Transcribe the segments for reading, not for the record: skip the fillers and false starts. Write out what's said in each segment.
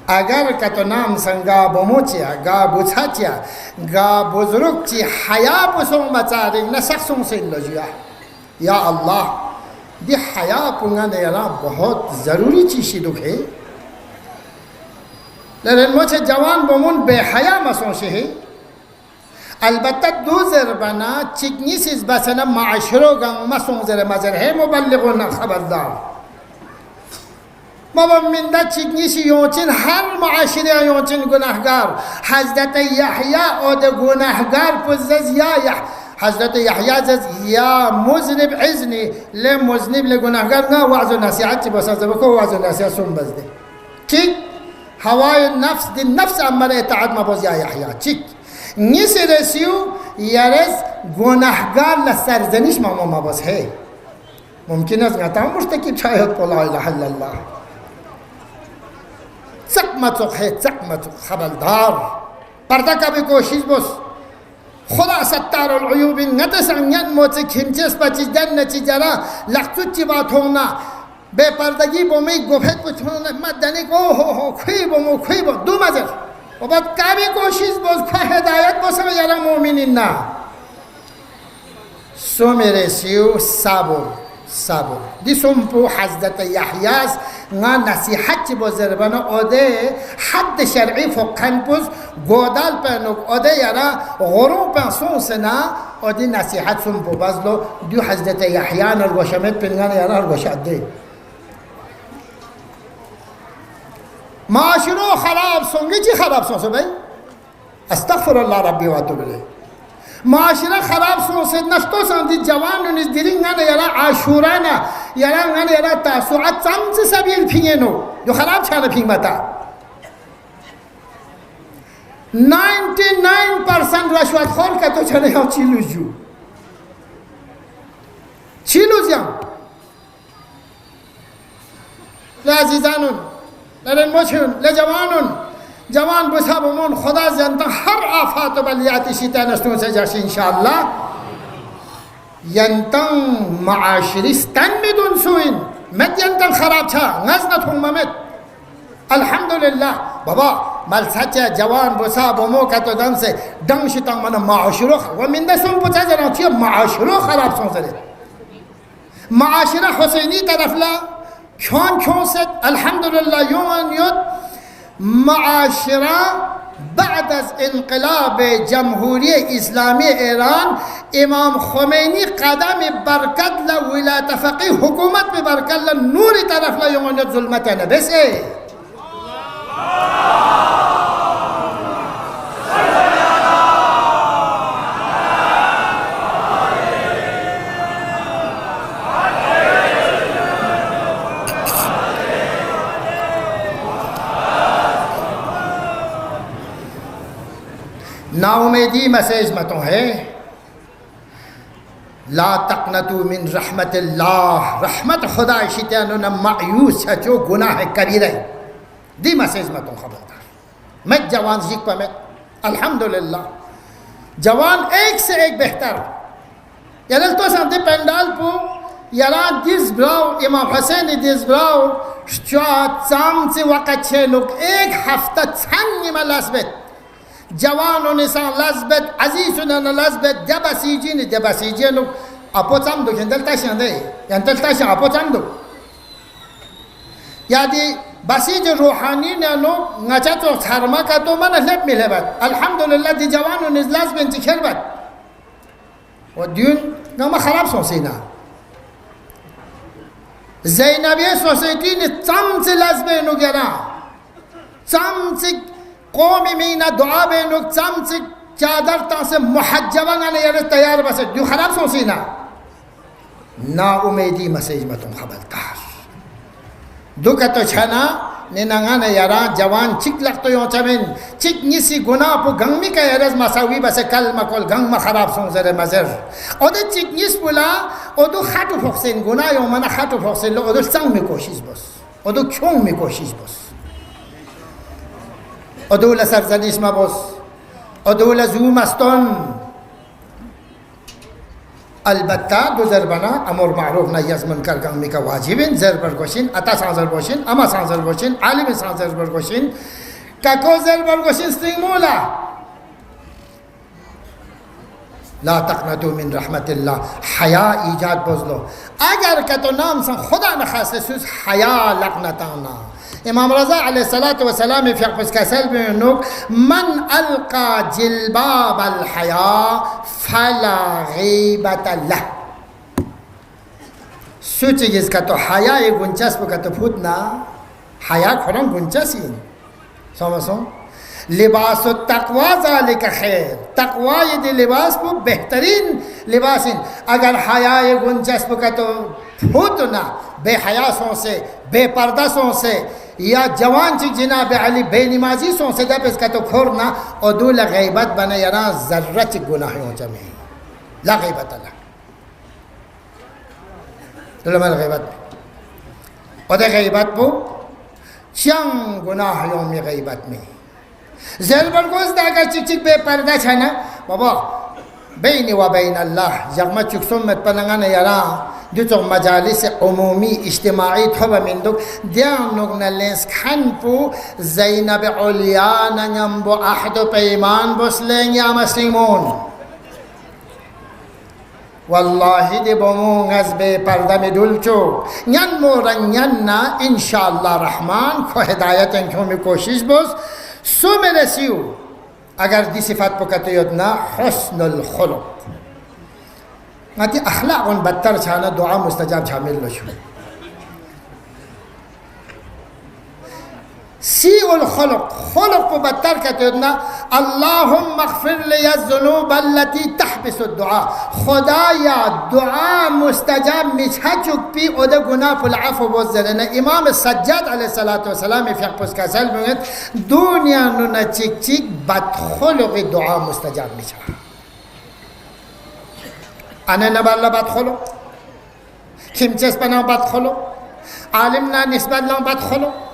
اگر کتو نام سنگا بموچیا گا بوچاچیا گا بزرگ چی حیا پسون بچاری نسخسون سن لجیا یا اللہ دی حیا پونگا نیرا بہت ضروری چیشی دکھے لیکن مجھے جوان بمون بے حیا مسون شہی البتہ دو ضربنا چکنی سیز بسنا معاشرو گنگ مسون زر مزر ہے مبلغون خبردار بابا من دا چکنی سی یونچن ہر معاشرے یونچن گناہگار حضرت یحییٰ او دا گناہگار پزز یا حضرت یحییٰ زز یا مذنب عزنی لے مذنب لے گناہگار نا وعظ و نصیحت چی بسا زبکو وعظ و نصیحت سن بز دے ٹھیک ہوای نفس دی نفس امر اطاعت مبوز یا یحییٰ ٹھیک نیسی رسیو یارز گناہگار لسرزنیش ماما مبوز ہے ممکن از گتا مرتکب شاید لا الہ الا اللہ چکمچک ہے چکمچک خبردار پردہ کا بھی کوشش بس خدا ستار العیوب نتس انین موچے کھمچس پچیز دن نچی جرا لخچوچ چی بات ہونا بے پردگی بومی گفت کچھ ہونا مدنی کو ہو کھوئی بومو دو مزر و بعد کا بھی کوشش بس کھا ہدایت بس یارا مومنین نا سو میرے سیو صبر دی سمپو حضرت یحییٰ نا نصیحت چی بزربانا اوده حد شرعی فقهن پوز گودال پنوک اوده یارا غروب پنسون سنا اوده نصیحت سمپو بازلو دیو حضرت یحییٰ نرگوشمت پنگان یارا نرگوشت دی معاشرو خراب سونگی چی خراب سونسو بھائی استغفر اللہ ربی واتو بلے معاشرہ خراب سو سے نشتو سان دی جوان نس دیرین گانا یارا عاشورانا یارا گانا یارا تاسوعات سامس سبیل پھینگے نو جو خراب چھانا پھینگ بتا 99% رشوت خور کا تو چھنے ہاں چیلوز یاں لعزیزانون للموچن لجوانون جوان بسا بمون خدا زیانتا ہر آفات و بلیاتی شیطان استون سے جاشی انشاءاللہ ینتن معاشرستان میدون سوین مد ینتن خراب چھا غزنت ہوں ممت الحمدللہ بابا ملسچہ جوان بسا بمو کا تو دن سے دن شیطان من معاشرو ومن دے سن پچھا جنہوں چیئے معاشرو خراب سن سرے معاشرہ حسینی طرف لا کیون ست الحمدللہ یون یود معاشرہ بعد از انقلاب جمہوری اسلامی ایران امام خمینی قدم برکت ل ولایت فقیه حکومت میں برکت ل نوری طرف ل یومانیت ظلمت نبس ہے نا امیدی مسیج متوں ہے لا تقنطوا من رحمت اللہ رحمت خدا شیطانوں نے معیوس ہے جو گناہ کبیرہ دی مسیج متوں خبردار میں جوان زیک پا میں الحمدللہ جوان ایک سے ایک بہتر یعنی تو سانتے پینڈال پو یران دیز براو امام حسین دیز براو شچوات سام سے وقت چھے لوگ ایک ہفتہ چھنگی میں لازبت جوان و نسان لازبت عزیزون لازبت دبسیجین لوگ اپو چم دو یعنی دلتاشن دے یعنی دلتاشن اپو چم دو یادی بسیج روحانی نانو نچا تو چھرما کا تو من لب ملے بات الحمدللہ دی جوان و نس لازبن چی کھر بات و دیون نما خراب سوسینا زینبی سوسیٹی نے چم سے لازبنو گرا چم سے قومی مینا دعا بینو چم سے چادر تا سے محجبانا نے یعنی تیار بس جو خراب سوسینا نا امیدی مسیج متوں خبردار دکھا تو چھنا ننگانا یاران جوان چک لگتو یوں چمین چک نیسی گناہ پو گنگمی کا یرز مساوی بس کلمہ کل گنگ ما خراب سون زر مزر او دو چک نیس بولا او دو خطو فخسین گناہ یوں منا خطو فخسین لو او دو سنگ میں کوشش بس او دو کیوں میں کوشش بس او دو لسرزنیش ما بس او دو لزوم استون البته دو زربنا امر معروف نهی از منکر گامی که واجبین زربر گوشین اتا سانزر باشین اما سانزر باشین عالم سانزر برگوشین کاکو زربر گوشین استیمولا لا تقنطوا من رحمت الله حیا ایجاد بزلو اگر که تو نام سن خدا نخواسته سوز حیا لقنتانا امام رضا علیه الصلاة والسلام فی اقفز کسل بینوک من القا جلباب الحیا فلا غیبت له سوچی جس که تو حیا گنچسب که تو پودنا حیا خورن گنچسین سمسون لباس التقوی ذالک خیر تقوی دی لباس کو بہترین لباسین اگر حیا گنچسب کا تو پھوتنا بے حیاسوں سے بے پردسوں سے یا جوان چی جناب علی بے نمازی سوں سے جب اس کا تو کھورنا اور دول غیبت بنا یرا ذرہ چی گناہیوں جمعی لا غیبت اللہ دول من غیبت اور دے غیبت بو چنگ گناہیوں میں غیبت میں زل برگوز دا اگر چک چک بے پردہ چھنا بابا بینی و بین اللہ جگمہ چک سمت پننگان یرا دو چک مجالس عمومی اجتماعی تھوبا من دوک دیان نگنا لینس کھن پو زینب علیان نمبو احد پیمان بسلیں یا مسلمون والله دی بمون از بے پردہ میں دل چو نین مورن نا انشاءاللہ رحمان کو ہدایت انکوں میں کوشش بس سو میں رسیو اگر دی صفات پکتے یدنا حسن الخلق نتی اخلاق بدتر چھانا دعا مستجاب شامل لشو سیء الخلق خلق کو بدتر کہتے یدنا اللہم اغفر لی الذنوب التي تحبس الدعاء خدایا دعا مستجاب مچھا چک پی او دا گناہ پل عفو بوزرنا امام سجاد علیہ السلام فی اقپس کا سل بگت دنیا نونا چک چک بدخلق دعا مستجاب مچھا انا نبالا بدخلق کمچس پنا بدخلق عالمنا نسبت لهم بدخلق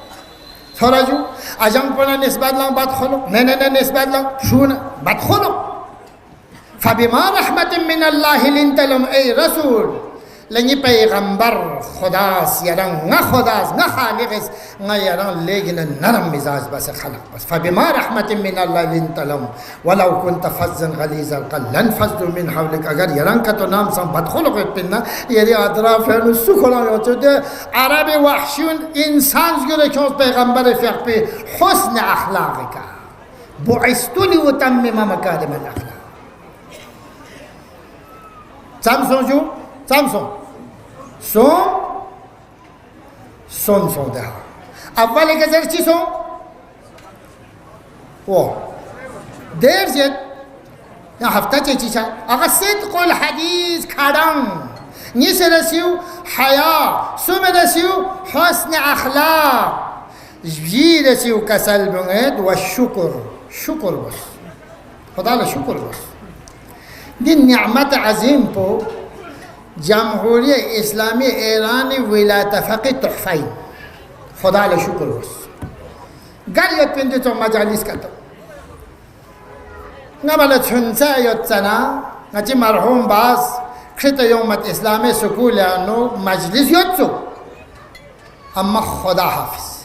تھوڑا جو اجم پنا نسبت لهم بدخلق نه نسبت لهم شون بدخلق فبما رحمت من الله لنت لهم ای رسول لنی پیغمبر خداس یران نه خداس نه خالقس نه یران لیکن نرم مزاج بس خلق بس فبما رحمت من الله لنت لهم ولو كنت فظا غليظ القلب لانفضوا من حولك اگر یران کا تو نام سم بدخلق پنا یری اطراف نو سکولا یوتو عرب وحشون انسان گره که پیغمبر فقه به حسن اخلاقك بعثت لأتمم مكارم الاخلاق سامسون جو سامسون سون ده اول گذر چی سون او دیر جد یا هفته چی چا اگه صدق الحدیث کردن نیس رسیو حیا سوم رسیو حسن اخلاق جی رسیو کسل بنید و شکر بس خدا لا شکر بس دی نعمت عظیم پو جمهوری اسلامی ایران ولایت فقیه تحفین خدا لا شکر بس گر یاد پنده تو مجالس کتو نبالا چونسا یاد سنا نچی مرحوم باز کشت یومت اسلامی سکول انو مجلس یاد سو اما خدا حافظ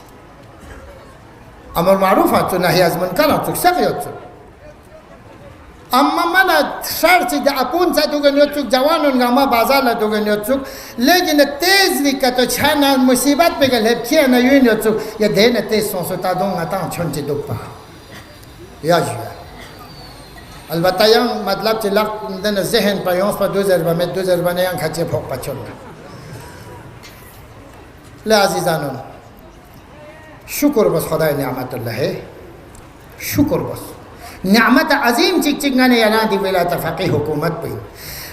امر معروف ها تو نهی از منکر ها تو سق یاد سو اما من شرطی ده اپون سا دوگن یاد سو جوانون گاما بازار دوگن یاد سو لیکن تیز لیکتو چهنا مصیبت بگل هب کیا نیوین یاد سو یا دین تیز سون سو تا دونگا تا چونچی دوپا یا جویا البته یان مطلب چه لق دن ذهن پر یانس پر 2000 بنه یان خچه پھوک پچول لا عزیزانون شکر بس خدای نعمت الله شکر بس نعمت عظیم چک چک نه یانا دی ولایت فقیه حکومت پی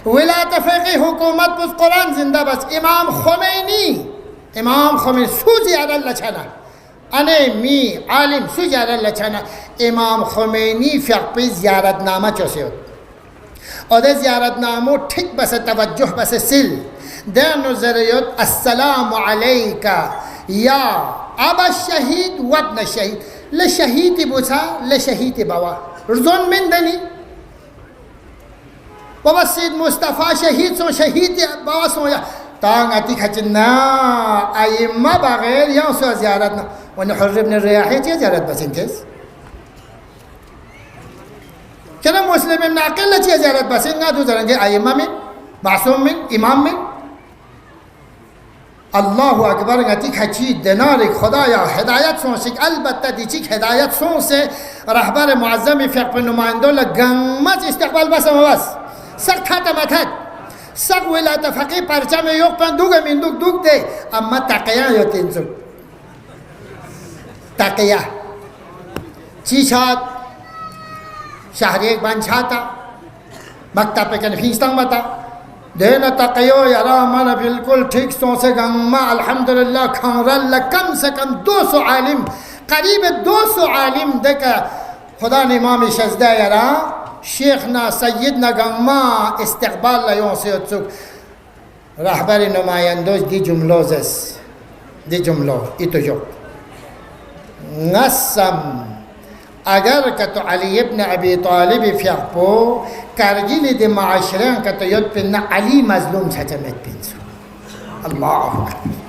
ولایت فقیه حکومت بس قرآن زنده بس امام خمینی سوزی الله چنا انے می عالم سجارہ لچانا امام خمینی فقہ زیارت نامہ چوسیو اور دے زیارت نامو ٹھیک بس توجہ بس سل دینو ذریعت السلام علیکہ یا ابا الشہید وابن الشہید لشہید بوسا لشہید بوا رزون من دنی بابا سيد مصطفى شهيد سو شهيد بابا سو يا تان أتي خجنا أيما بغير يوم سو زيارتنا ونحر ابن الرياحي تي زيارت بس انتس كنا مسلم من عقل تي زيارت بس إننا دو زرنجي أيما من معصوم من إمام من الله أكبر نتيك حكي دينارك خدايا هدايات سونسك البتة ديك هدايات سونسه رهبر معظم فقه النمائندون لقمت استقبال بس ما بس سخت هذا متد سخت ولا تفقي پرچم يوق پن دوغ من دوغ دے اما تقيا يتنزو تقيا چی شاد شهر ایک بان چھاتا مکتب پہ کن فیستان بتا دینا تقیو یرا من بالکل ٹھیک سو سے گنگما الحمدللہ کھنرل کم سے کم 200 عالم قریب 200 عالم دیکھا خدا نے امام شزدہ یرا شیخنا سیدنا گنگما استقبال لیون سے اتسوک رہبر نمائندوش دی جملوزس دی جملو ایتو جو نسم اگر کتو علی ابن ابی طالب فیقپو کرگیل دی معاشرین کتو یود پن علی مظلوم سچمت پینسو اللہ اکبر